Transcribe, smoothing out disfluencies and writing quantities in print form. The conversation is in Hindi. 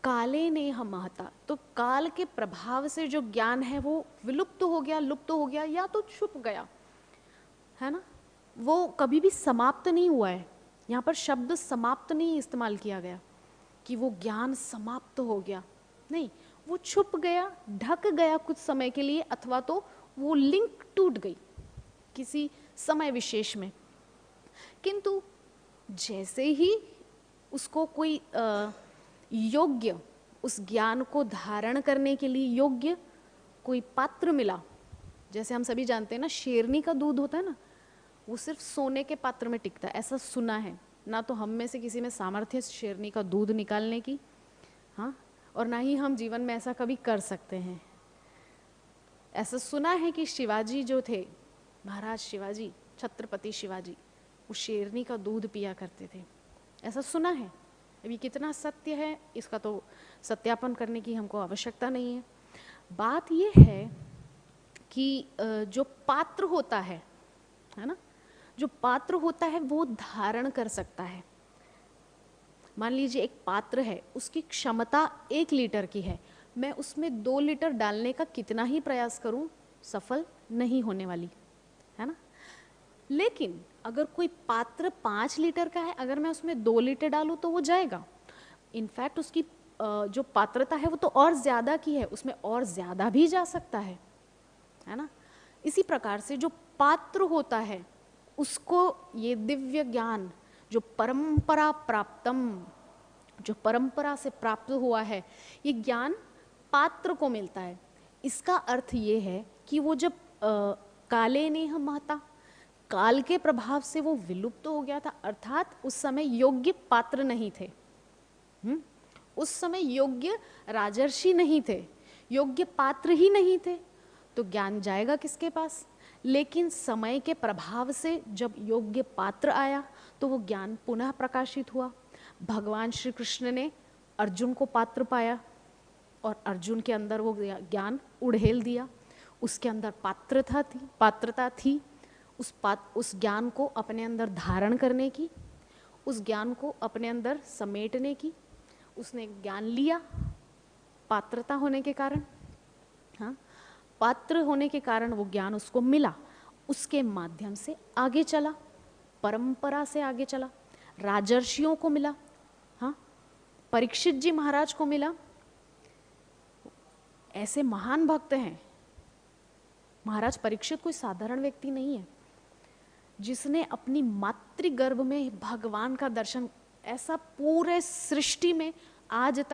काले ने हम महता, तो काल के प्रभाव से जो ज्ञान है वो विलुप्त हो गया, लुप्त हो गया, या तो छुप गया, है ना। वो कभी भी समाप्त नहीं हुआ है। यहाँ पर शब्द समाप्त नहीं इस्तेमाल किया गया कि वो ज्ञान समाप्त हो गया, नहीं, वो छुप गया, ढक गया कुछ समय के लिए, अथवा तो वो लिंक टूट गई किसी समय विशेष में। किंतु जैसे ही उसको कोई योग्य, उस ज्ञान को धारण करने के लिए योग्य कोई पात्र मिला, जैसे हम सभी जानते हैं ना, शेरनी का दूध होता है ना, वो सिर्फ सोने के पात्र में टिकता है, ऐसा सुना है। ना तो हम में से किसी में सामर्थ्य शेरनी का दूध निकालने की, हाँ, और ना ही हम जीवन में ऐसा कभी कर सकते हैं। ऐसा सुना है कि शिवाजी जो थे, महाराज शिवाजी, छत्रपति शिवाजी, वो शेरनी का दूध पिया करते थे, ऐसा सुना है। अभी कितना सत्य है इसका तो सत्यापन करने की हमको आवश्यकता नहीं है। बात ये है कि जो पात्र होता है ना, जो पात्र होता है वो धारण कर सकता है। मान लीजिए एक पात्र है, उसकी क्षमता 1 लीटर की है, मैं उसमें 2 लीटर डालने का कितना ही प्रयास करूं, सफल नहीं होने वाली, है ना। लेकिन अगर कोई पात्र 5 लीटर का है, अगर मैं उसमें 2 लीटर डालूं तो वो जाएगा। इनफैक्ट उसकी जो पात्रता है वो तो और ज़्यादा की है, उसमें और ज़्यादा भी जा सकता है ना। इसी प्रकार से जो पात्र होता है उसको ये दिव्य ज्ञान, जो परंपरा प्राप्तम, जो परंपरा से प्राप्त हुआ है, ये ज्ञान पात्र को मिलता है। इसका अर्थ ये है कि वो जब काले नेह महता, काल के प्रभाव से वो विलुप्त हो गया था, अर्थात उस समय योग्य पात्र नहीं थे। उस समय योग्य राजर्षि नहीं थे, योग्य पात्र ही नहीं थे, तो ज्ञान जाएगा किसके पास। लेकिन समय के प्रभाव से जब योग्य पात्र आया तो वो ज्ञान पुनः प्रकाशित हुआ। भगवान श्री कृष्ण ने अर्जुन को पात्र पाया और अर्जुन के अंदर वो ज्ञान उड़ेल दिया। उसके अंदर पात्रता थी उस ज्ञान को अपने अंदर धारण करने की, उस ज्ञान को अपने अंदर समेटने की। उसने ज्ञान लिया पात्रता होने के कारण, हाँ, पात्र होने के कारण वो ज्ञान उसको मिला, उसके माध्यम से आगे चला, परंपरा से आगे चला, राजर्षियों को मिला, हाँ, परीक्षित जी महाराज को मिला। ऐसे महान भक्त हैं। महाराज परीक्षित कोई साधारण व्यक्ति नहीं है, जिसने अपनी मातृगर्भ में भगवान का दर्शन, ऐसा पूरे सृष्टि में आज तक